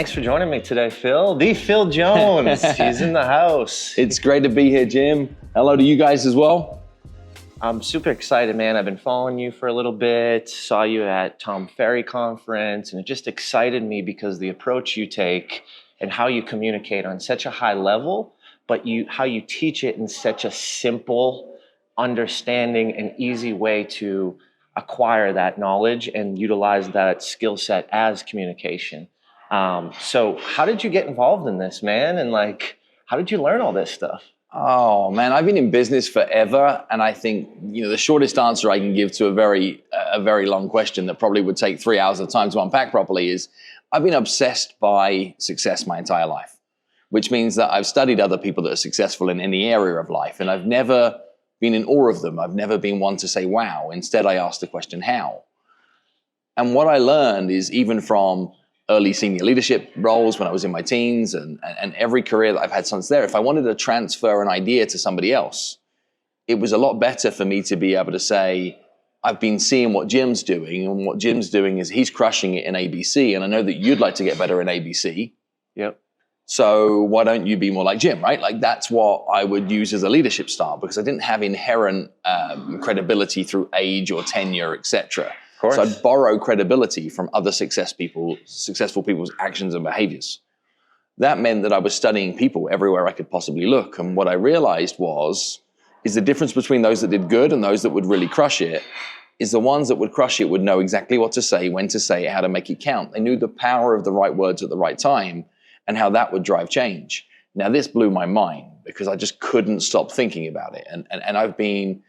Thanks for joining me today, Phil. The Phil Jones, he's in the house. It's great to be here, Jim. Hello to you guys as well. I'm super excited, man. I've been following you for a little bit, saw you at Tom Ferry conference, and it just excited me because the approach you take and how you communicate on such a high level, but how you teach it in such a simple, understanding, and easy way to acquire that knowledge and utilize that skill set as communication. So how did you get involved in this, man? And how did you learn all this stuff? Oh man, I've been in business forever, and I think the shortest answer I can give to a very long question that probably would take 3 hours of time to unpack properly is I've been obsessed by success my entire life, which means that I've studied other people that are successful in any area of life, and I've never been in awe of them. I've never been one to say, wow. Instead, I asked the question, how? And what I learned is even from early senior leadership roles when I was in my teens and every career that I've had since there, if I wanted to transfer an idea to somebody else, it was a lot better for me to be able to say, I've been seeing what Jim's doing, and what Jim's doing is he's crushing it in ABC, and I know that you'd like to get better in ABC. Yep. So why don't you be more like Jim, right? That's what I would use as a leadership style, because I didn't have inherent credibility through age or tenure, etc. So I'd borrow credibility from other successful people's actions and behaviors. That meant that I was studying people everywhere I could possibly look. And what I realized is the difference between those that did good and those that would really crush it is the ones that would crush it would know exactly what to say, when to say it, how to make it count. They knew the power of the right words at the right time and how that would drive change. Now, this blew my mind because I just couldn't stop thinking about it. And I've been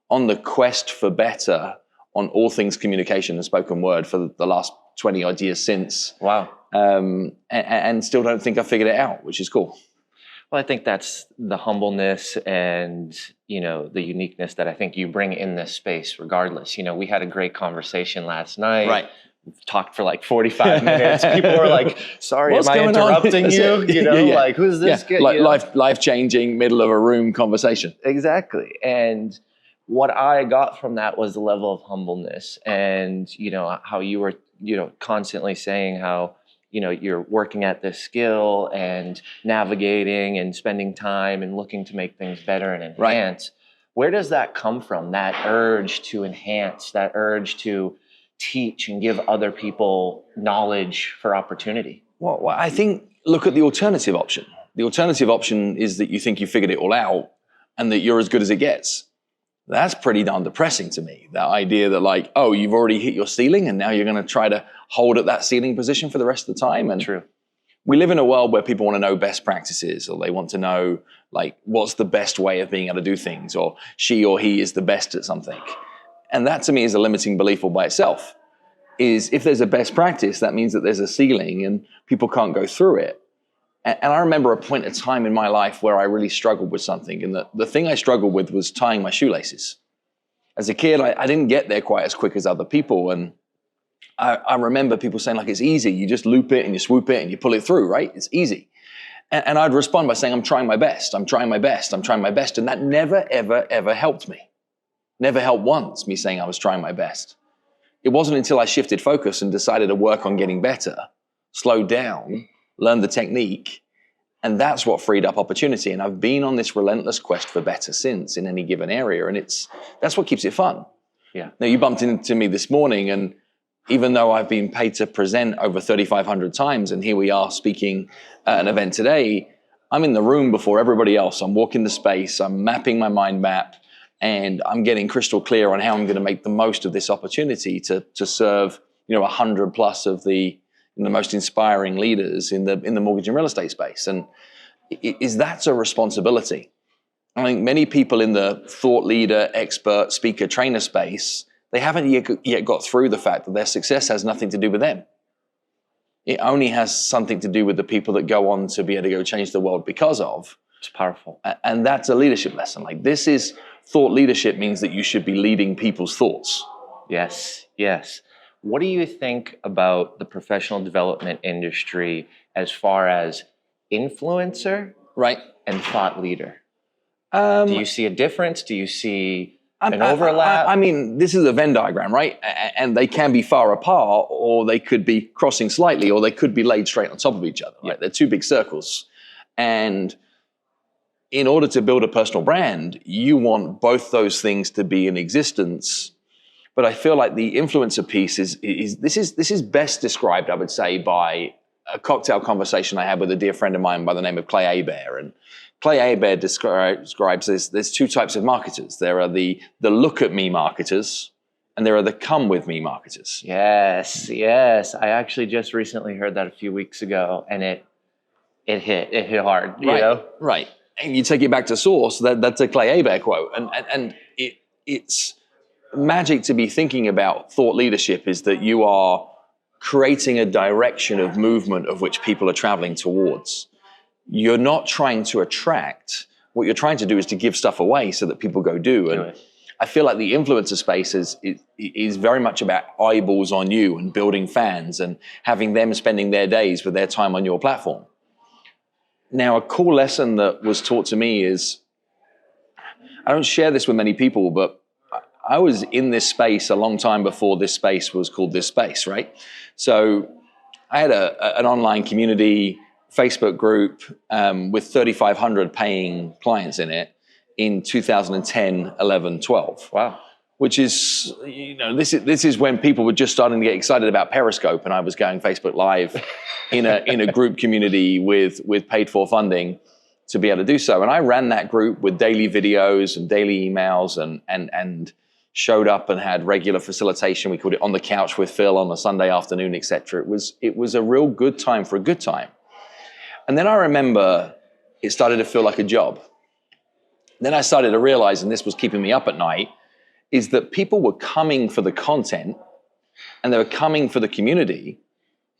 on the quest for better on all things communication and spoken word for the last 20 odd years since. Wow. And still don't think I figured it out, which is cool. Well, I think that's the humbleness and, the uniqueness that I think you bring in this space regardless. We had a great conversation last night. Right. We've talked for 45 minutes. People were like, sorry, What's am I interrupting you? Yeah. Who's this guy? Life-changing, middle of a room conversation. Exactly. And what I got from that was the level of humbleness and, how you were, constantly saying how, you're working at this skill and navigating and spending time and looking to make things better and enhance. Right. Where does that come from? That urge to enhance, that urge to teach and give other people knowledge for opportunity? Well, I think, look at the alternative option. The alternative option is that you think you figured it all out and that you're as good as it gets. That's pretty darn depressing to me. That idea that you've already hit your ceiling and now you're going to try to hold at that ceiling position for the rest of the time. And true. We live in a world where people want to know best practices, or they want to know what's the best way of being able to do things, or she or he is the best at something. And that to me is a limiting belief all by itself. Is if there's a best practice, that means that there's a ceiling and people can't go through it. And I remember a point of time in my life where I really struggled with something. And the thing I struggled with was tying my shoelaces. As a kid, I didn't get there quite as quick as other people. And I remember people saying it's easy. You just loop it and you swoop it and you pull it through, right? It's easy. And I'd respond by saying, I'm trying my best. I'm trying my best. I'm trying my best. And that never, ever, ever helped me. Never helped once, me saying I was trying my best. It wasn't until I shifted focus and decided to work on getting better, slowed down, learned the technique, and that's what freed up opportunity. And I've been on this relentless quest for better since in any given area, and that's what keeps it fun. Yeah. Now, you bumped into me this morning, and even though I've been paid to present over 3,500 times, and here we are speaking at an event today, I'm in the room before everybody else. I'm walking the space, I'm mapping my mind map, and I'm getting crystal clear on how I'm going to make the most of this opportunity to serve 100 plus of the most inspiring leaders in the mortgage and real estate space. And that's a responsibility. I think many people in the thought leader, expert, speaker, trainer space, they haven't yet got through the fact that their success has nothing to do with them. It only has something to do with the people that go on to be able to go change the world because of. It's powerful. And that's a leadership lesson. This is thought leadership means that you should be leading people's thoughts. Yes, yes. What do you think about the professional development industry as far as influencer, right, and thought leader? Do you see a difference? Do you see an overlap? I mean, this is a Venn diagram, right? And they can be far apart, or they could be crossing slightly, or they could be laid straight on top of each other, right? They're two big circles. And in order to build a personal brand, you want both those things to be in existence. But I feel like the influencer piece this is best described, I would say, by a cocktail conversation I had with a dear friend of mine by the name of Clay Hebert. And Clay Hebert describes there's two types of marketers. There are the look at me marketers, and there are the come with me marketers. Yes. I actually just recently heard that a few weeks ago, and it hit hard, you know? Right. And you take it back to source, that's a Clay Hebert quote. And it's magic to be thinking about thought leadership is that you are creating a direction of movement of which people are traveling towards. You're not trying to attract. What you're trying to do is to give stuff away so that people go do. And I feel like the influencer space is very much about eyeballs on you and building fans and having them spending their days with their time on your platform. Now, a cool lesson that was taught to me is, I don't share this with many people, but I was in this space a long time before this space was called this space, right? So I had an online community Facebook group with 3,500 paying clients in it in 2010, 11, 12. Wow. Which is, this is when people were just starting to get excited about Periscope, and I was going Facebook Live in a group community with paid for funding to be able to do so. And I ran that group with daily videos and daily emails and showed up and had regular facilitation. We called it On the Couch with Phil on a Sunday afternoon, etc. It was a real good time for a good time. And then I remember it started to feel like a job. Then I started to realize, and this was keeping me up at night, is that people were coming for the content and they were coming for the community,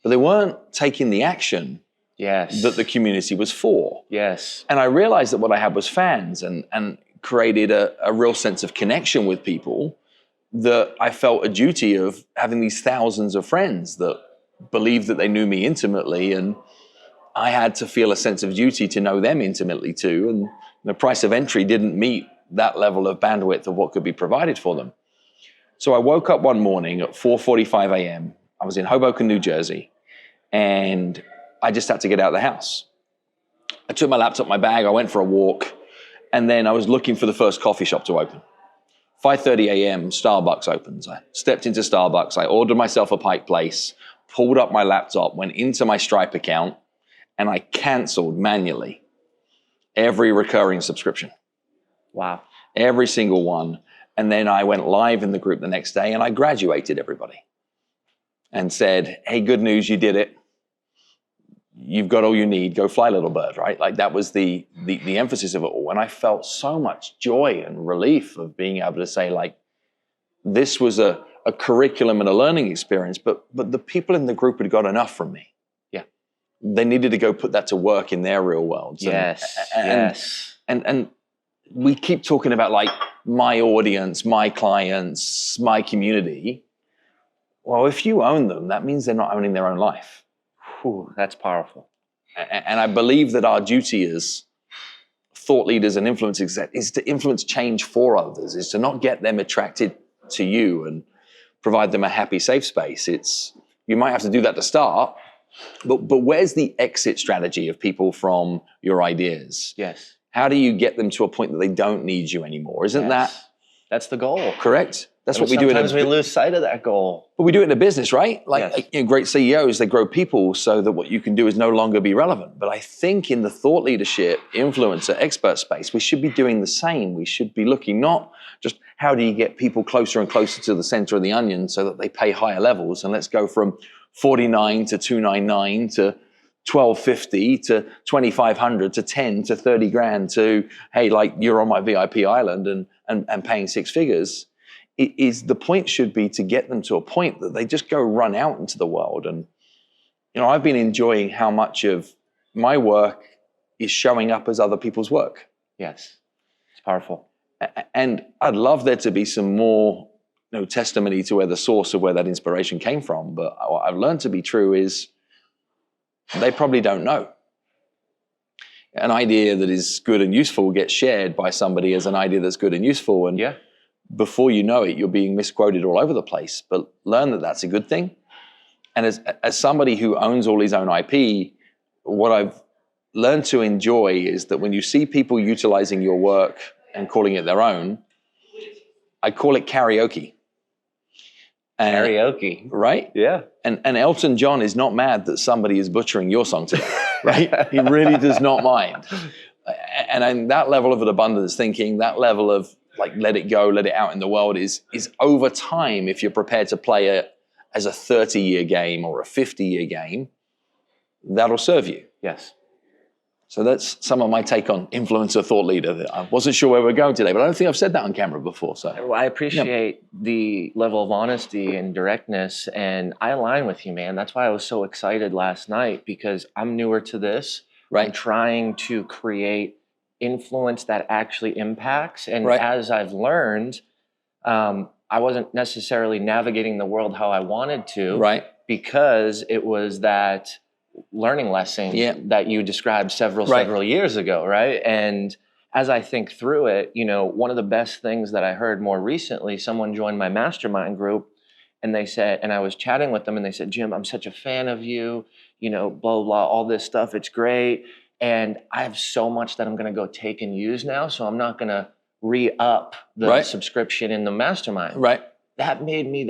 but they weren't taking the action that the community was for. Yes. And I realized that what I had was fans and created a real sense of connection with people, that I felt a duty of having these thousands of friends that believed that they knew me intimately, and I had to feel a sense of duty to know them intimately too. And the price of entry didn't meet that level of bandwidth of what could be provided for them. So I woke up one morning at 4:45 a.m. I was in Hoboken, New Jersey, and I just had to get out of the house. I took my laptop, my bag, I went for a walk, and then I was looking for the first coffee shop to open. 5:30 a.m., Starbucks opens. I stepped into Starbucks, I ordered myself a Pike Place, pulled up my laptop, went into my Stripe account, and I canceled manually every recurring subscription. Wow. Every single one. And then I went live in the group the next day and I graduated everybody and said, hey, good news, you did it. You've got all you need. Go fly, little bird, right? Like that was the emphasis of it all. And I felt so much joy and relief of being able to say, like, this was a curriculum and a learning experience, but the people in the group had got enough from me. Yeah. They needed to go put that to work in their real worlds. Yes. And we keep talking about like my audience, my clients, my community. Well, if you own them, that means they're not owning their own life. Whew, that's powerful. And I believe that our duty as thought leaders and influencers is to influence change for others, is to not get them attracted to you and provide them a happy, safe space. You might have to do that to start, but where's the exit strategy of people from your ideas? Yes. How do you get them to a point that they don't need you anymore? Isn't that's the goal? Correct? That's what we do. Sometimes we lose sight of that goal. But we do it in a business, right? Like great CEOs, they grow people so that what you can do is no longer be relevant. But I think in the thought leadership, influencer, expert space, we should be doing the same. We should be looking not just how do you get people closer and closer to the center of the onion so that they pay higher levels, and let's go from 49 to 299 to 1250 to 2500 to 10 to 30 grand to, hey, like you're on my VIP island and paying six figures. The point should be to get them to a point that they just go run out into the world. And, I've been enjoying how much of my work is showing up as other people's work. Yes, it's powerful. And I'd love there to be some more testimony to where the source of where that inspiration came from. But what I've learned to be true is they probably don't know. An idea that is good and useful gets shared by somebody as an idea that's good and useful. And before you know it, you're being misquoted all over the place. But learn that that's a good thing. And as somebody who owns all his own IP, what I've learned to enjoy is that when you see people utilizing your work and calling it their own, I call it karaoke. Karaoke. Right? Yeah. And Elton John is not mad that somebody is butchering your song today, right? He really does not mind. And that level of an abundance thinking, that level of like, let it go, let it out in the world is over time, if you're prepared to play it as a 30-year game or a 50-year game, that'll serve you. Yes. So that's some of my take on influencer thought leader. I wasn't sure where we're going today, but I don't think I've said that on camera before. So well, I appreciate the level of honesty and directness, and I align with you, man. That's why I was so excited last night, because I'm newer to this. Right. I'm trying to create influence that actually impacts. And Right. as I've learned, I wasn't necessarily navigating the world how I wanted to, right. because it was that learning lesson that you described several years ago, right? And as I think through it, you know, one of the best things that I heard more recently, someone joined my mastermind group, and they said, and I was chatting with them, and they said, Jim, I'm such a fan of you, you know, blah, blah, all this stuff, it's great. And I have so much that I'm going to go take and use now, so I'm not going to re-up the subscription in the mastermind. Right. That made me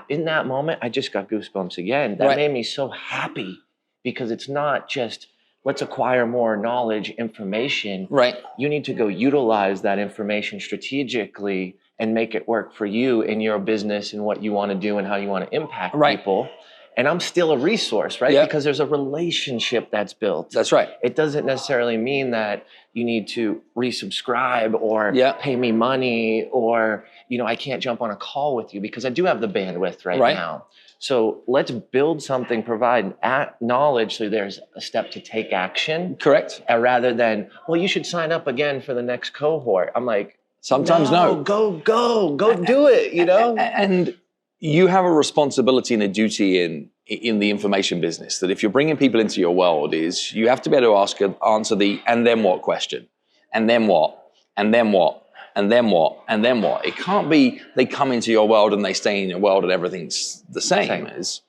in that moment, I just got goosebumps again. That made me so happy, because it's not just let's acquire more knowledge, information. Right. You need to go utilize that information strategically and make it work for you in your business and what you want to do and how you want to impact people. And I'm still a resource, right? Because there's a relationship that's built. That's right. It doesn't necessarily mean that you need to resubscribe or pay me money, or, you know, I can't jump on a call with you, because I do have the bandwidth right now. So let's build something, provide knowledge, so there's a step to take action. Correct. Rather than, well, you should sign up again for the next cohort. I'm like, sometimes no. Go do it, you know? And you have a responsibility and a duty in the information business, that if you're bringing people into your world, is you have to be able to answer the and then what question. And then what? And then what? And then what? And then what? It can't be they come into your world and they stay in your world and everything's the same. As,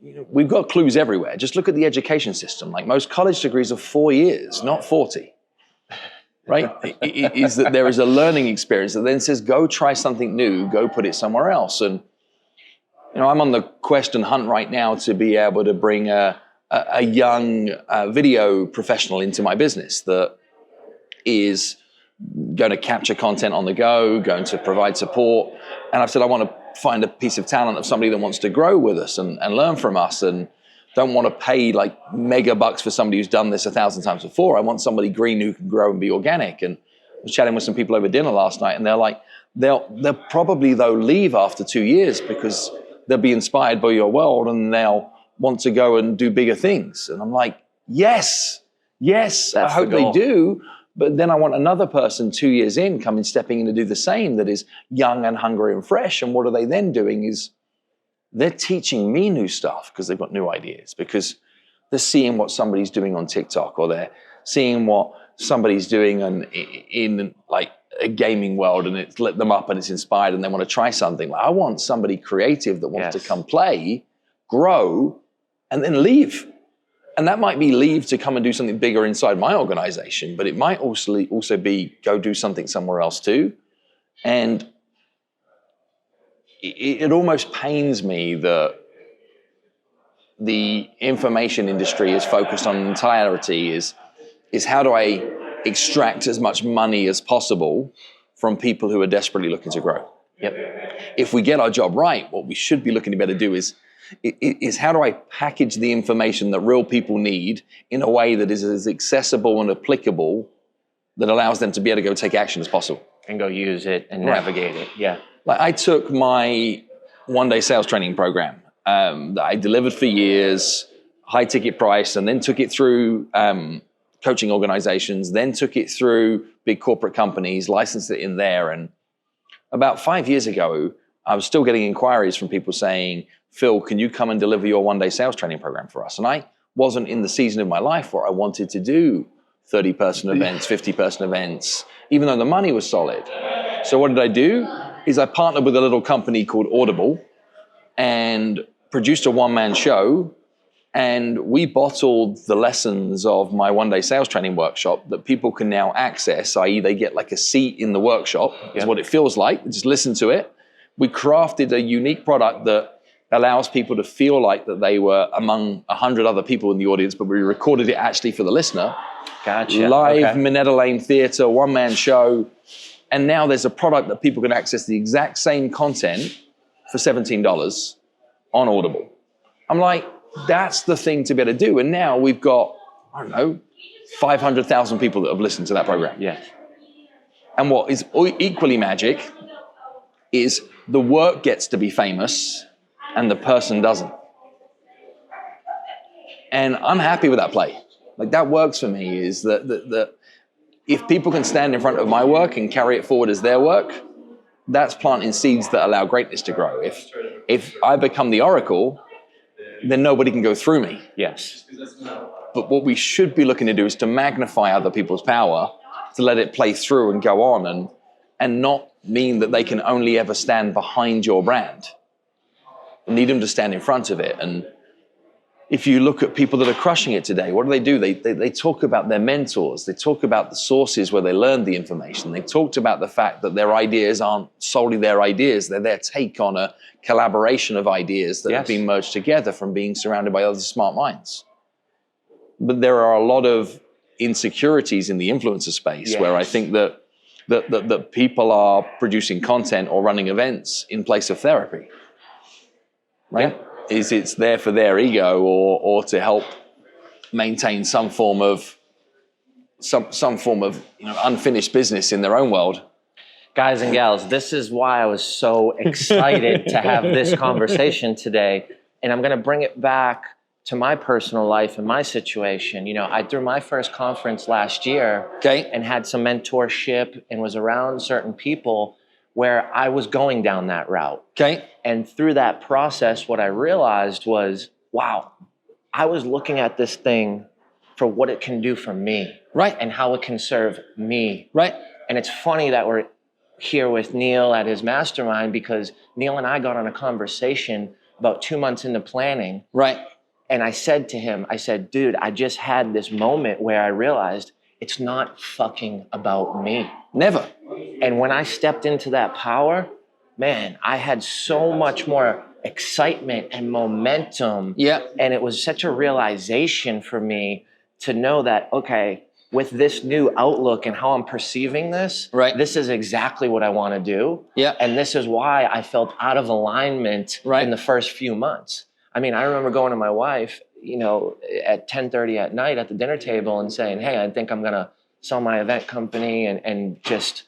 you know, we've got clues everywhere. Just look at the education system. Like, most college degrees are 4 years, not 40. Right? Is that there is a learning experience that then says, go try something new, go put it somewhere else. And, you know, I'm on the quest and hunt right now to be able to bring a young video professional into my business that is going to capture content on the go, going to provide support. And I've said, I want to find a piece of talent of somebody that wants to grow with us and learn from us, and don't want to pay like mega bucks for somebody who's done this 1,000 times before. I want somebody green who can grow and be organic. And I was chatting with some people over dinner last night, and they're like, they'll probably though leave after 2 years, because they'll be inspired by your world and they'll want to go and do bigger things. And I'm like, yes, I hope they do. But then I want another person 2 years in stepping in to do the same, that is young and hungry and fresh. And what are they then doing is they're teaching me new stuff, because they've got new ideas, because they're seeing what somebody's doing on TikTok, or they're seeing what somebody's doing in like a gaming world, and it's lit them up and it's inspired and they want to try something. Like, I want somebody creative that wants to come play, grow, and then leave. And that might be leave to come and do something bigger inside my organization, but it might also be go do something somewhere else too. And it almost pains me that the information industry is focused on entirety is how do I extract as much money as possible from people who are desperately looking to grow. If we get our job right, what we should be looking to be able to do is how do I package the information that real people need in a way that is as accessible and applicable, that allows them to be able to go take action as possible. And go use it and navigate it. Yeah. Like, I took my one-day sales training program that I delivered for years, high ticket price, and then took it through coaching organizations, then took it through big corporate companies, licensed it in there. And about 5 years ago, I was still getting inquiries from people saying, Phil, can you come and deliver your one-day sales training program for us? And I wasn't in the season of my life where I wanted to do 30-person events, 50-person events, even though the money was solid. So what did I do? is I partnered with a little company called Audible and produced a one-man show. And we bottled the lessons of my one-day sales training workshop that people can now access, i.e. they get like a seat in the workshop, is what it feels like. Just listen to it. We crafted a unique product that allows people to feel like that they were among 100 other people in the audience, but we recorded it actually for the listener. Gotcha. Live Minetta Lane Theatre, one-man show. And now there's a product that people can access the exact same content for $17 on Audible. I'm like, that's the thing to be able to do. And now we've got, I don't know, 500,000 people that have listened to that program. Yes. And what is equally magic is the work gets to be famous and the person doesn't. And I'm happy with that play. Like that works for me, is that if people can stand in front of my work and carry it forward as their work, that's planting seeds that allow greatness to grow. If I become the oracle, then nobody can go through me. Yes. But what we should be looking to do is to magnify other people's power, to let it play through and go on, and not mean that they can only ever stand behind your brand. You need them to stand in front of it. And if you look at people that are crushing it today, what do? They talk about their mentors. They talk about the sources where they learned the information. They talked about the fact that their ideas aren't solely their ideas. They're their take on a collaboration of ideas that have been merged together from being surrounded by other smart minds. But there are a lot of insecurities in the influencer space where I think that people are producing content or running events in place of therapy, right? Yeah. Is it's there for their ego or to help maintain some form of unfinished business in their own world. Guys and gals, this is why I was so excited to have this conversation today. And I'm going to bring it back to my personal life and my situation. You know, I threw my first conference last year and had some mentorship and was around certain people where I was going down that route. And through that process, what I realized was, wow, I was looking at this thing for what it can do for me. And how it can serve me. And it's funny that we're here with Neil at his mastermind, because Neil and I got on a conversation about 2 months into planning. And I said to him, dude, I just had this moment where I realized it's not fucking about me. Never. And when I stepped into that power, man, I had so much more excitement and momentum. And it was such a realization for me to know that, okay, with this new outlook and how I'm perceiving this, this is exactly what I want to do. And this is why I felt out of alignment in the first few months. I mean, I remember going to my wife, you know, at 10:30 at night at the dinner table and saying, hey, I think I'm going to sell my event company and just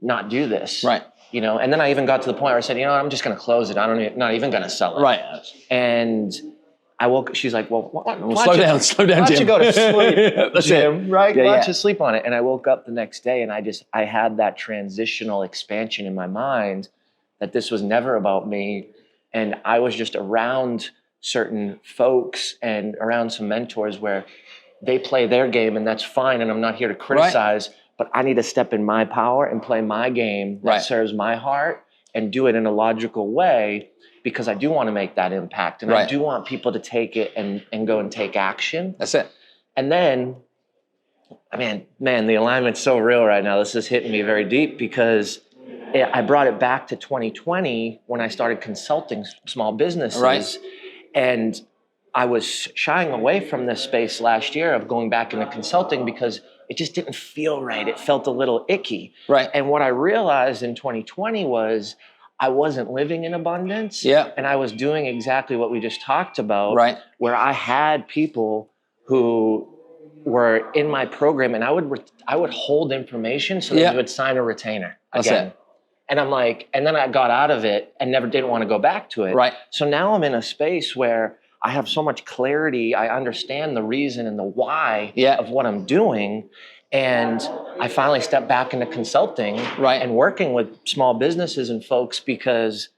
not do this. You know, and then I even got to the point where I said, you know, I'm just going to close it. Not even going to sell it. And I woke. She's like, well, slow down, Jim. Why don't you go to sleep, That's Jim? it. Why don't you sleep on it? And I woke up the next day, and I had that transitional expansion in my mind that this was never about me, and I was just around certain folks and around some mentors where they play their game, and that's fine. And I'm not here to criticize, but I need to step in my power and play my game that serves my heart and do it in a logical way, because I do want to make that impact. And I do want people to take it and go and take action. That's it. And then, man, the alignment's so real right now. This is hitting me very deep, because I brought it back to 2020 when I started consulting small businesses. And I was shying away from this space last year of going back into consulting because it just didn't feel right. It felt a little icky. And what I realized in 2020 was I wasn't living in abundance. And I was doing exactly what we just talked about, where I had people who were in my program, and I would hold information so that they would sign a retainer again. And I'm like, and then I got out of it and didn't want to go back to it. So now I'm in a space where I have so much clarity. I understand the reason and the why of what I'm doing. And I finally stepped back into consulting and working with small businesses and folks, because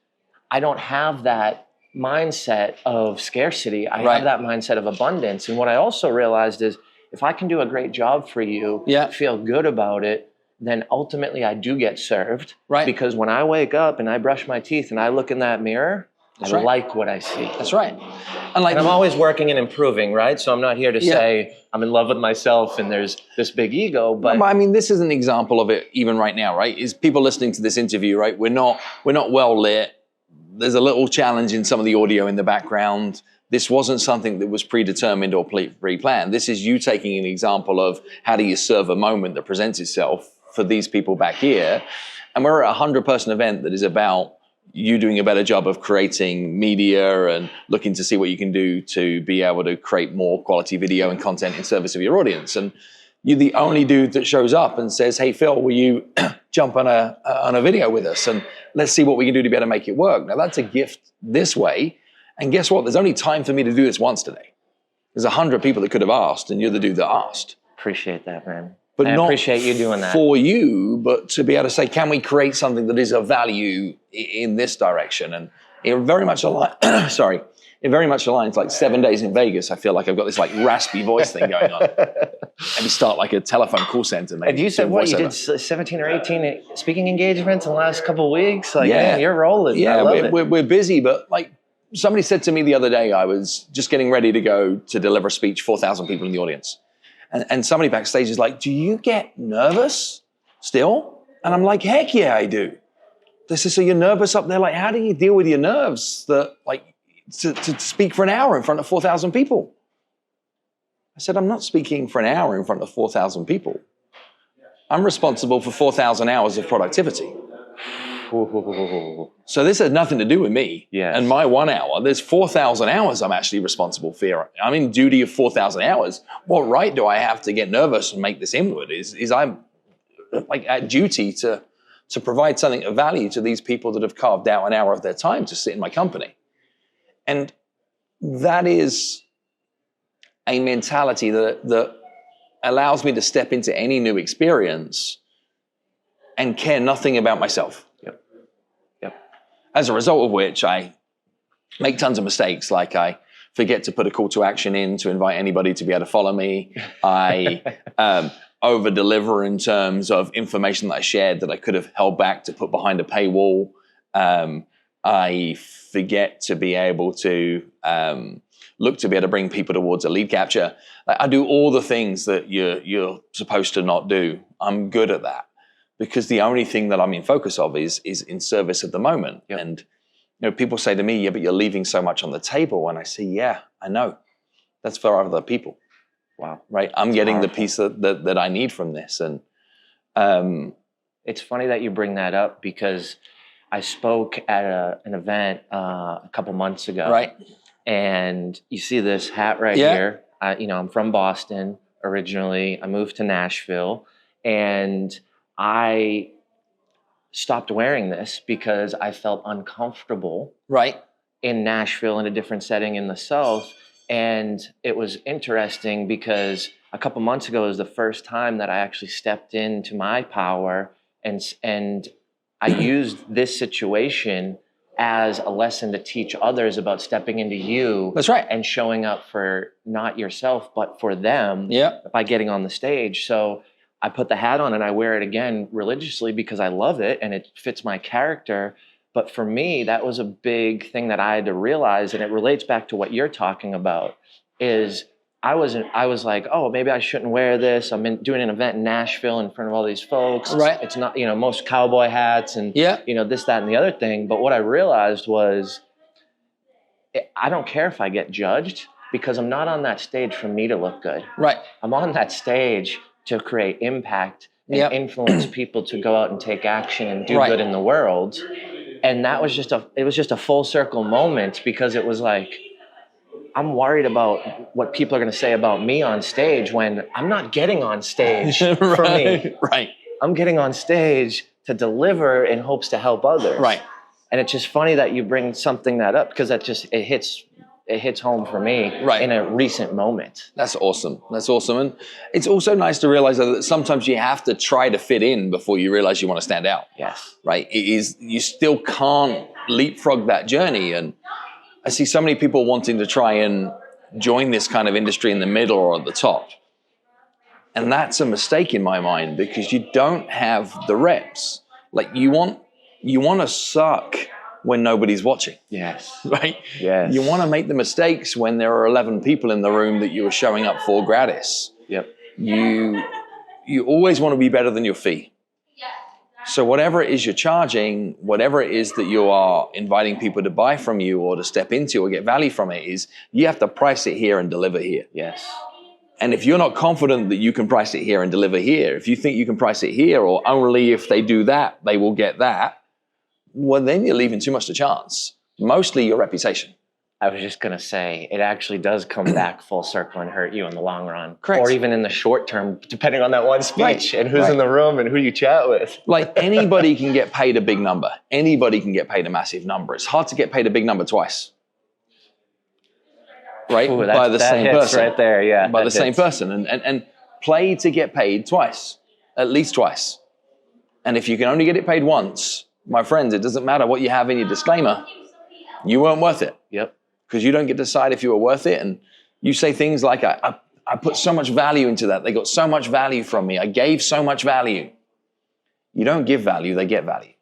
I don't have that mindset of scarcity. I have that mindset of abundance. And what I also realized is, if I can do a great job for you, feel good about it, then ultimately I do get served. Right. Because when I wake up and I brush my teeth and I look in that mirror, That's I right. like what I see. That's right. And like, And I'm always working and improving, right? So I'm not here to say I'm in love with myself and there's this big ego, but I mean, this is an example of it even right now, right? Is people listening to this interview, right? We're not well lit. There's a little challenge in some of the audio in the background. This wasn't something that was predetermined or pre-planned. This is you taking an example of how do you serve a moment that presents itself for these people back here. And we're at a 100-person event that is about you doing a better job of creating media and looking to see what you can do to be able to create more quality video and content in service of your audience. And you're the only dude that shows up and says, hey, Phil, will you jump on a video with us? And let's see what we can do to be able to make it work. Now, that's a gift this way. And guess what? There's only time for me to do this once today. There's 100 people that could have asked, and you're the dude that asked. Appreciate that, man. But I not appreciate you doing that. For you, but to be able to say, can we create something that is of value in this direction? And it very much aligns, sorry, it very much aligns like 7 days in Vegas. I feel like I've got this like raspy voice thing going on. Maybe start like a telephone call center. And you said what, you did 17 or 18 speaking engagements in the last couple of weeks? Like, man, you're rolling. Yeah, I love it. We're busy, but like somebody said to me the other day, I was just getting ready to go to deliver a speech, 4,000 people in the audience. And somebody backstage is like, do you get nervous still? And I'm like, heck yeah, I do. They say, so you're nervous up there? Like, how do you deal with your nerves that like to speak for an hour in front of 4,000 people? I said, I'm not speaking for an hour in front of 4,000 people. I'm responsible for 4,000 hours of productivity. So this has nothing to do with me and my 1 hour. There's 4,000 hours I'm actually responsible for. I'm in duty of 4,000 hours. What right do I have to get nervous and make this inward? Is I'm like at duty to provide something of value to these people that have carved out an hour of their time to sit in my company. And that is a mentality that allows me to step into any new experience and care nothing about myself. As a result of which I make tons of mistakes, like I forget to put a call to action in to invite anybody to be able to follow me. I over-deliver in terms of information that I shared that I could have held back to put behind a paywall. I forget to be able to look to be able to bring people towards a lead capture. I do all the things that you're supposed to not do. I'm good at that. Because the only thing that I'm in focus of is in service of the moment. Yep. And people say to me, yeah, but you're leaving so much on the table. And I say, yeah, I know. That's for other people. Wow. Right? I'm getting powerful. The piece that I need from this. And it's funny that you bring that up because I spoke at an event a couple months ago. Right. And you see this hat right here. I'm from Boston originally. I moved to Nashville. And I stopped wearing this because I felt uncomfortable in Nashville in a different setting in the South. And it was interesting because a couple months ago was the first time that I actually stepped into my power and I used this situation as a lesson to teach others about stepping into you. That's right. And showing up for not yourself, but for them by getting on the stage. So I put the hat on and I wear it again religiously because I love it and it fits my character. But for me, that was a big thing that I had to realize, and it relates back to what you're talking about, is I was like, oh, maybe I shouldn't wear this. I'm doing an event in Nashville in front of all these folks. Right. It's not, most cowboy hats and, this, that, and the other thing. But what I realized was I don't care if I get judged because I'm not on that stage for me to look good. Right. I'm on that stage to create impact and influence people to go out and take action and do good in the world. And that was it was just a full circle moment because it was like, I'm worried about what people are going to say about me on stage when I'm not getting on stage for me. Right. I'm getting on stage to deliver in hopes to help others. Right. And it's just funny that you bring something that up because it hits home for me in a recent moment. That's awesome. That's awesome. And it's also nice to realize that sometimes you have to try to fit in before you realize you want to stand out. Yes. Right? You still can't leapfrog that journey. And I see so many people wanting to try and join this kind of industry in the middle or at the top. And that's a mistake in my mind because you don't have the reps. Like you want to suck when nobody's watching. Yes. Right? Yes. You want to make the mistakes when there are 11 people in the room that you are showing up for gratis. Yep. You always want to be better than your fee. So whatever it is you're charging, whatever it is that you are inviting people to buy from you or to step into or get value from it is, you have to price it here and deliver here. Yes. And if you're not confident that you can price it here and deliver here, if you think you can price it here or only if they do that, they will get that, well, then you're leaving too much to chance. Mostly your reputation. I was just going to say, it actually does come back full circle and hurt you in the long run. Correct. Or even in the short term, depending on that one speech Right. and who's Right. in the room and who you chat with. Like anybody can get paid a big number. Anybody can get paid a massive number. It's hard to get paid a big number twice. Right? Ooh, by the that same hits person. right there, yeah. By the that same hits. person. And play to get paid twice. At least twice. And if you can only get it paid once, my friends, it doesn't matter what you have in your disclaimer. You weren't worth it. Yep. Because you don't get to decide if you were worth it. And you say things like, I put so much value into that. They got so much value from me. I gave so much value. You don't give value, they get value.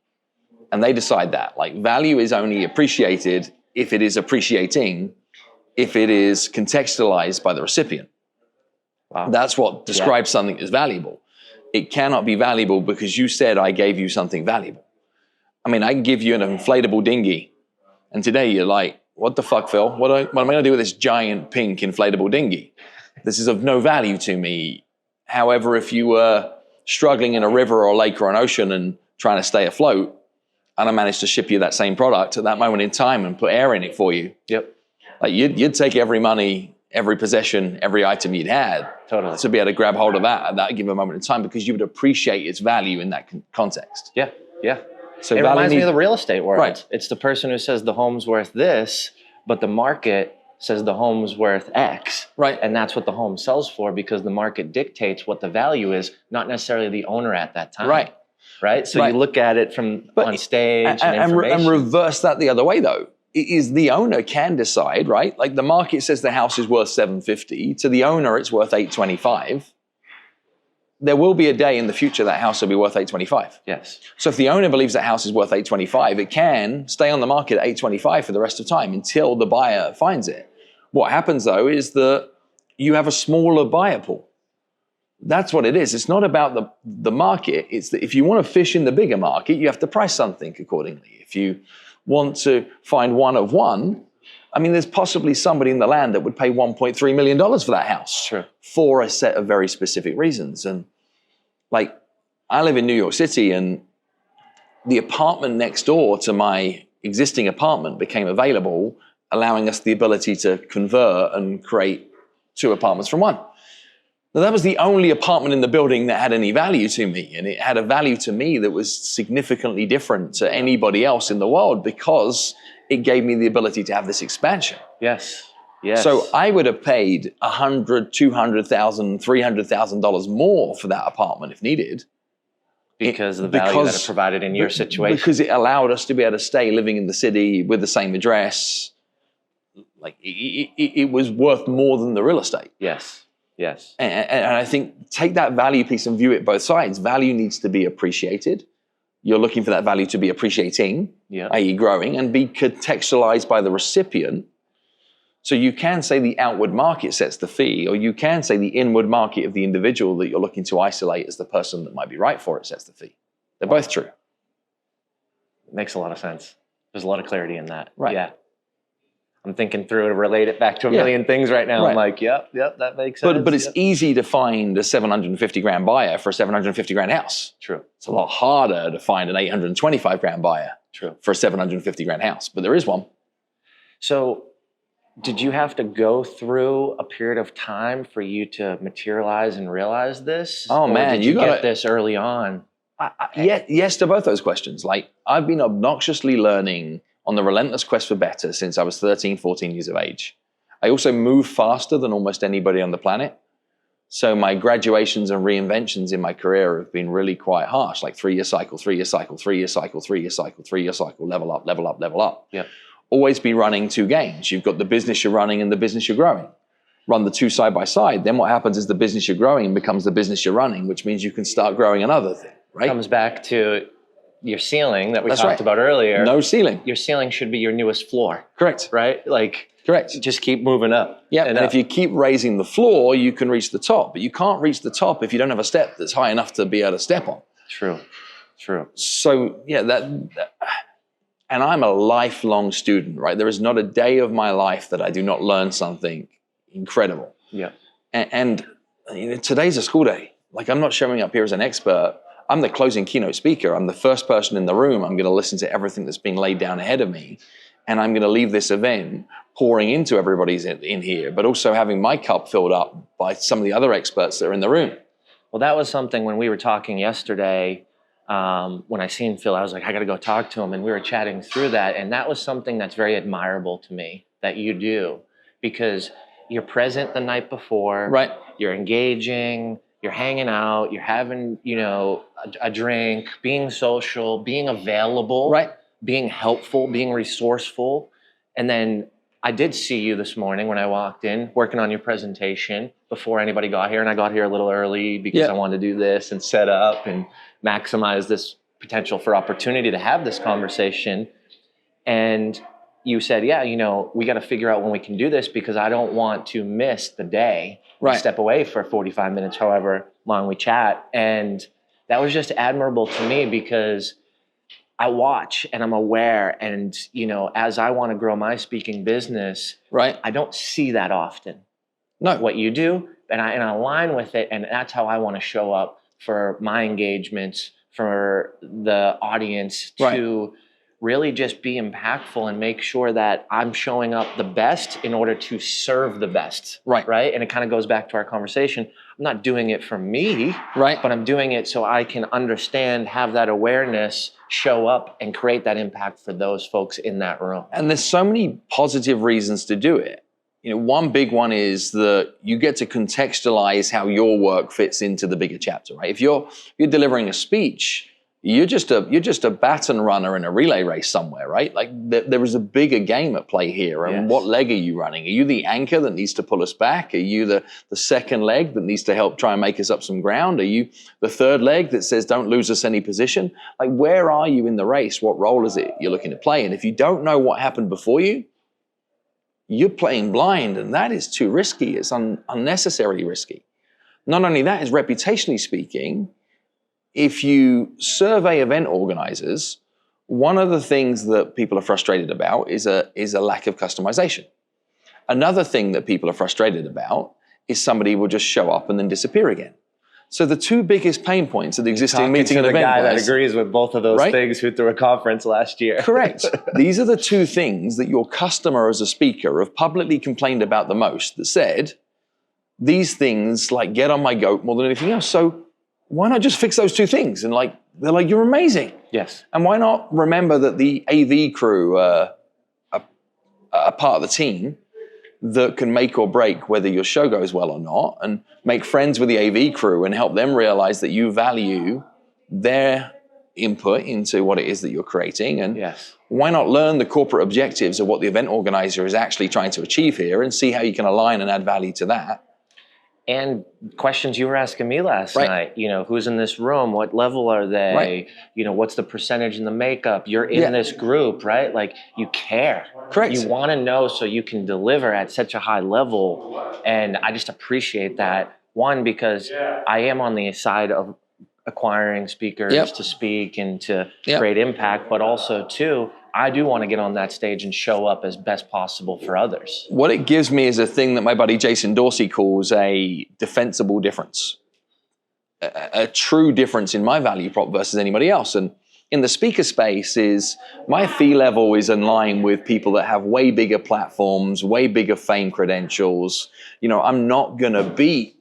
And they decide that. Like value is only appreciated if it is appreciating, if it is contextualized by the recipient. Wow. That's what describes something as valuable. It cannot be valuable because you said I gave you something valuable. I mean, I can give you an inflatable dinghy. And today you're like, what the fuck, Phil? What am I going to do with this giant pink inflatable dinghy? This is of no value to me. However, if you were struggling in a river or a lake or an ocean and trying to stay afloat, and I managed to ship you that same product at that moment in time and put air in it for you, Yep. like you'd take every money, every possession, every item you'd had Totally. to be able to grab hold of that at that given moment in time because you would appreciate its value in that context. Yeah. Yeah. So It value reminds me needs- of the real estate world. Right. It's the person who says the home's worth this, but the market says the home's worth X. Right. And that's what the home sells for because the market dictates what the value is, not necessarily the owner at that time. Right. Right. So Right. you look at it from on stage and information. And reverse that the other way though. It is the owner can decide, right? Like the market says the house is worth $750. To the owner, it's worth $825. There will be a day in the future that house will be worth $825. Yes. So if the owner believes that house is worth $825, it can stay on the market at $825 for the rest of time until the buyer finds it. What happens though is that you have a smaller buyer pool. That's what it is. It's not about the market. It's that if you want to fish in the bigger market, you have to price something accordingly. If you want to find one of one, I mean, there's possibly somebody in the land that would pay $1.3 million for that house. Sure. For a set of very specific reasons. And like, I live in New York City and the apartment next door to my existing apartment became available, allowing us the ability to convert and create two apartments from one. Now, that was the only apartment in the building that had any value to me. And it had a value to me that was significantly different to anybody else in the world because it gave me the ability to have this expansion. Yes. Yes. So I would have paid $100,000, $200,000, $300,000 more for that apartment if needed. because of the value that it provided in your situation. Because it allowed us to be able to stay living in the city with the same address. Like it was worth more than the real estate. Yes. Yes. And I think take that value piece and view it both sides. Value needs to be appreciated. You're looking for that value to be appreciating, i.e. growing, and be contextualized by the recipient. So you can say the outward market sets the fee, or you can say the inward market of the individual that you're looking to isolate as the person that might be right for it sets the fee. They're both true. It makes a lot of sense. There's a lot of clarity in that. Right. Yeah. I'm thinking through to relate it back to a million things right now. Right. I'm like, yep, that makes sense. But it's easy to find a $750,000 buyer for a $750,000 house. True. It's a lot harder to find an $825,000 buyer for a $750,000 house, but there is one. So did you have to go through a period of time for you to materialize and realize this? Oh, or man, did you get this early on? Yes to both those questions. Like, I've been obnoxiously learning on the relentless quest for better since I was 13, 14 years of age. I also move faster than almost anybody on the planet. So my graduations and reinventions in my career have been really quite harsh, like 3-year cycle, 3-year cycle, 3-year cycle, 3-year cycle, 3-year cycle, level up, level up, level up. Yep. Always be running two games. You've got the business you're running and the business you're growing. run the two side by side, then what happens is the business you're growing becomes the business you're running, which means you can start growing another thing, right? Comes back to your ceiling that we That's talked right. about earlier. No ceiling. Your ceiling should be your newest floor. Correct. Right? Like, correct. Just keep moving up. Yeah, and if you keep raising the floor, you can reach the top. But you can't reach the top if you don't have a step that's high enough to be able to step on. True. So, yeah, and I'm a lifelong student, right? There is not a day of my life that I do not learn something incredible. Yeah. And you know, today's a school day. Like, I'm not showing up here as an expert. I'm the closing keynote speaker. I'm the first person in the room. I'm going to listen to everything that's being laid down ahead of me. And I'm going to leave this event pouring into everybody's in here, but also having my cup filled up by some of the other experts that are in the room. Well, that was something when we were talking yesterday, when I seen Phil, I was like, I got to go talk to him. And we were chatting through that. And that was something that's very admirable to me that you do, because you're present the night before. Right. You're engaging, you're hanging out, you're having, a drink, being social, being available. Right. Being helpful, being resourceful. And then I did see you this morning when I walked in, working on your presentation before anybody got here. And I got here a little early because I wanted to do this and set up and maximize this potential for opportunity to have this conversation. And you said, we got to figure out when we can do this, because I don't want to miss the day. Right. Step away for 45 minutes, however long we chat. And that was just admirable to me, because I watch and I'm aware, and as I want to grow my speaking business, right, I don't see that often. No, what you do, and I align with it, and that's how I want to show up for my engagements, for the audience, to really just be impactful and make sure that I'm showing up the best in order to serve the best. Right. And it kind of goes back to our conversation. I'm not doing it for me, but I'm doing it so I can understand, have that awareness, show up and create that impact for those folks in that room. And there's so many positive reasons to do it. One big one is that you get to contextualize how your work fits into the bigger chapter, right? If you're delivering a speech, you're just a baton runner in a relay race somewhere, right? Like there is a bigger game at play here. And what leg are you running? Are you the anchor that needs to pull us back? Are you the second leg that needs to help try and make us up some ground? Are you the third leg that says don't lose us any position? Like, where are you in the race? What role is it you're looking to play? And if you don't know what happened before you, you're playing blind, and that is too risky. It's unnecessarily risky. Not only that, is reputationally speaking, if you survey event organizers, one of the things that people are frustrated about is a lack of customization. Another thing that people are frustrated about is somebody will just show up and then disappear again. So the two biggest pain points of the existing meeting and event guy that planners, agrees with both of those things, who threw a conference last year. Correct. These are the two things that your customer as a speaker have publicly complained about the most, that said, these things like get on my goat more than anything else. So why not just fix those two things? And they're like, you're amazing. Yes. And why not remember that the AV crew are part of the team that can make or break whether your show goes well or not, and make friends with the AV crew and help them realize that you value their input into what it is that you're creating. And why not learn the corporate objectives of what the event organizer is actually trying to achieve here, and see how you can align and add value to that. And questions you were asking me last night, who's in this room? What level are they? What's the percentage in the makeup? You're in this group, right? Like, you care. Correct. You want to know so you can deliver at such a high level. And I just appreciate that. One, because I am on the side of acquiring speakers to speak and to create impact, but also two, I do want to get on that stage and show up as best possible for others. What it gives me is a thing that my buddy Jason Dorsey calls a defensible difference, a true difference in my value prop versus anybody else. And in the speaker space, is my fee level is in line with people that have way bigger platforms, way bigger fame credentials. I'm not going to beat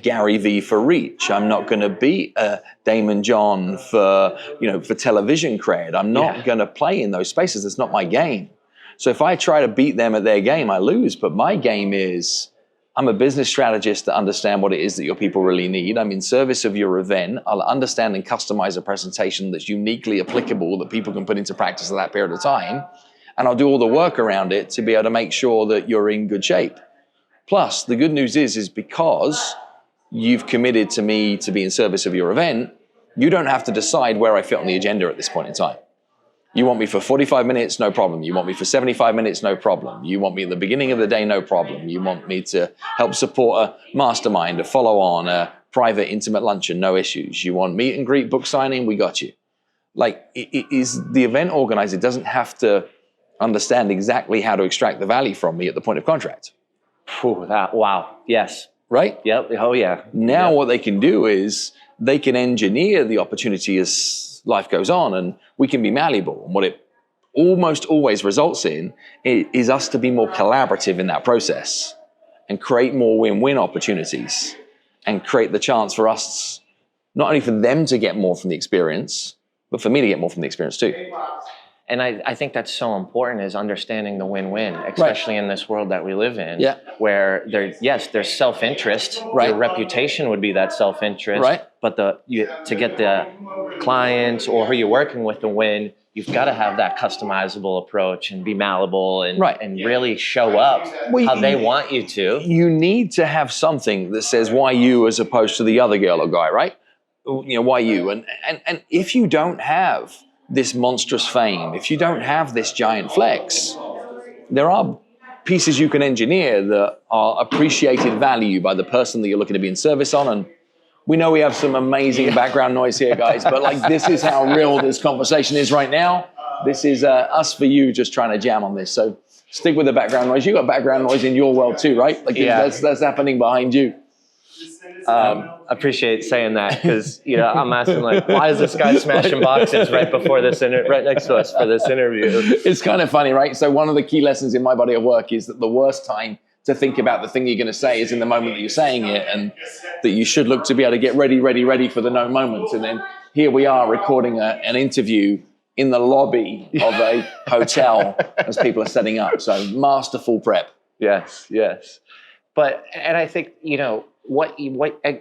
Gary Vee for reach. I'm not going to beat Damon John for television cred. I'm not going to play in those spaces. It's not my game. So if I try to beat them at their game, I lose. But my game is, I'm a business strategist that understand what it is that your people really need. I'm in service of your event. I'll understand and customize a presentation that's uniquely applicable that people can put into practice at that period of time. And I'll do all the work around it to be able to make sure that you're in good shape. Plus, the good news is because you've committed to me to be in service of your event, you don't have to decide where I fit on the agenda at this point in time. You want me for 45 minutes, no problem. You want me for 75 minutes, no problem. You want me at the beginning of the day, no problem. You want me to help support a mastermind, a follow-on, a private, intimate luncheon, no issues. You want meet and greet, book signing, we got you. Like, it is the event organizer doesn't have to understand exactly how to extract the value from me at the point of contract. Wow. Yes. Right? Yep. Oh, yeah. Now what they can do is they can engineer the opportunity as life goes on, and we can be malleable. And what it almost always results in is us to be more collaborative in that process and create more win-win opportunities and create the chance for us, not only for them to get more from the experience, but for me to get more from the experience too. And I think that's so important, is understanding the win-win, especially in this world that we live in, where there's self-interest. Right. Your reputation would be that self-interest, right. But to get the clients or who you're working with to win, you've got to have that customizable approach and be malleable and really show up how they want you to. You need to have something that says why you as opposed to the other girl or guy, right? You know, why you? And if you don't have this monstrous fame, if you don't have this giant flex, there are pieces you can engineer that are appreciated value by the person that you're looking to be in service on. And we know we have some amazing background noise here, guys, but like, this is how real this conversation is right now. This is us for you just trying to jam on this. So stick with the background noise. You got background noise in your world too, right? Like that's happening behind you. I appreciate saying that, because I'm asking, like, why is this guy smashing boxes right before this right next to us for this interview? It's kind of funny, right? So one of the key lessons in my body of work is that the worst time to think about the thing you're going to say is in the moment that you're saying it, and that you should look to be able to get ready for the no moments. And then here we are recording an interview in the lobby of a hotel as people are setting up. So masterful prep. Yes. And I think,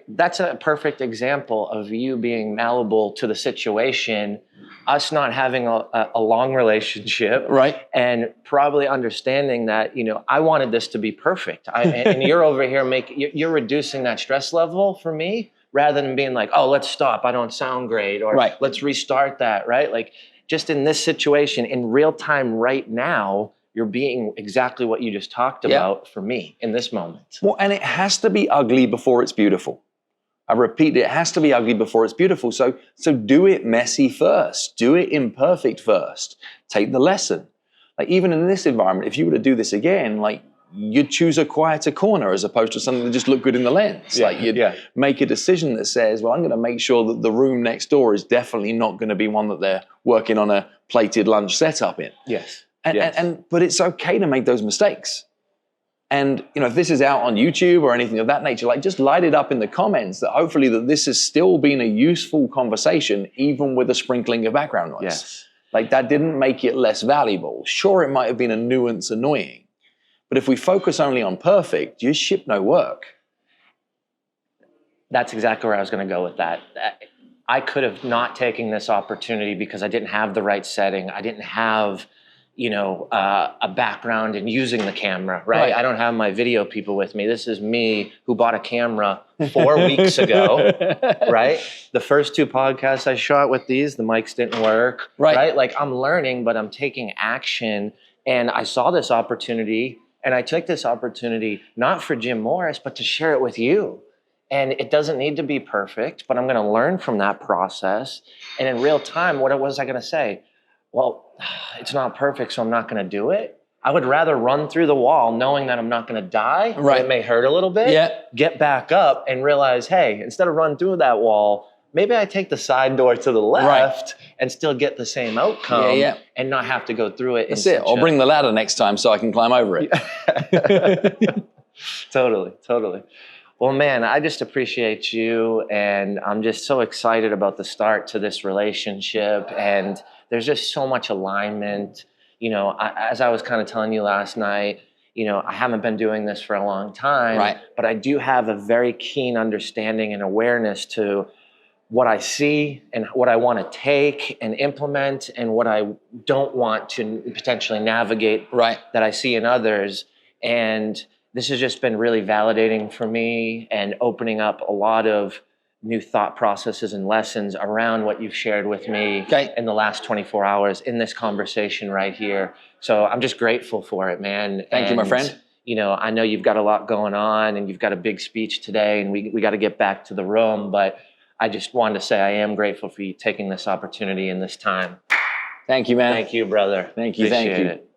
that's a perfect example of you being malleable to the situation, us not having a long relationship, right? And probably understanding that, I wanted this to be perfect. And you're over here you're reducing that stress level for me, rather than being like, oh, let's stop, I don't sound great, or let's restart that, right? Like, just in this situation, in real time right now, you're being exactly what you just talked about for me in this moment. Well, and it has to be ugly before it's beautiful. I repeat, it has to be ugly before it's beautiful. So do it messy first. Do it imperfect first. Take the lesson. Like, even in this environment, if you were to do this again, like, you'd choose a quieter corner as opposed to something that just looked good in the lens. Like, you'd make a decision that says, well, I'm going to make sure that the room next door is definitely not going to be one that they're working on a plated lunch setup in. Yes. But it's okay to make those mistakes. And, if this is out on YouTube or anything of that nature, like, just light it up in the comments that hopefully that this has still been a useful conversation, even with a sprinkling of background noise. Yes. Like, that didn't make it less valuable. Sure, it might have been a nuance annoying, but if we focus only on perfect, you ship no work. That's exactly where I was going to go with that. I could have not taken this opportunity because I didn't have the right setting. I didn't have a background in using the camera, right? I don't have my video people with me. This is me who bought a camera 4 weeks ago, right? The first 2 podcasts I shot with these, the mics didn't work, right? Like, I'm learning, but I'm taking action. And I saw this opportunity, and I took this opportunity not for Jim Morris, but to share it with you. And it doesn't need to be perfect, but I'm going to learn from that process. And in real time, what was I going to say? Well, it's not perfect, so I'm not going to do it. I would rather run through the wall knowing that I'm not going to die. Right. It may hurt a little bit. Get back up and realize, hey, instead of running through that wall, maybe I take the side door to the left and still get the same outcome and not have to go through it. That's it. I'll bring the ladder next time so I can climb over it. Totally. Well, man, I just appreciate you, and I'm just so excited about the start to this relationship, and there's just so much alignment. As I was kind of telling you last night, I haven't been doing this for a long time, but I do have a very keen understanding and awareness to what I see and what I want to take and implement, and what I don't want to potentially navigate that I see in others. And this has just been really validating for me and opening up a lot of new thought processes and lessons around what you've shared with me in the last 24 hours in this conversation right here. So I'm just grateful for it, man. Thank you, my friend. You know, I know you've got a lot going on and you've got a big speech today, and we got to get back to the room, but I just wanted to say I am grateful for you taking this opportunity and this time. Thank you, man. Thank you, brother. Thank you. Appreciate Thank you. it.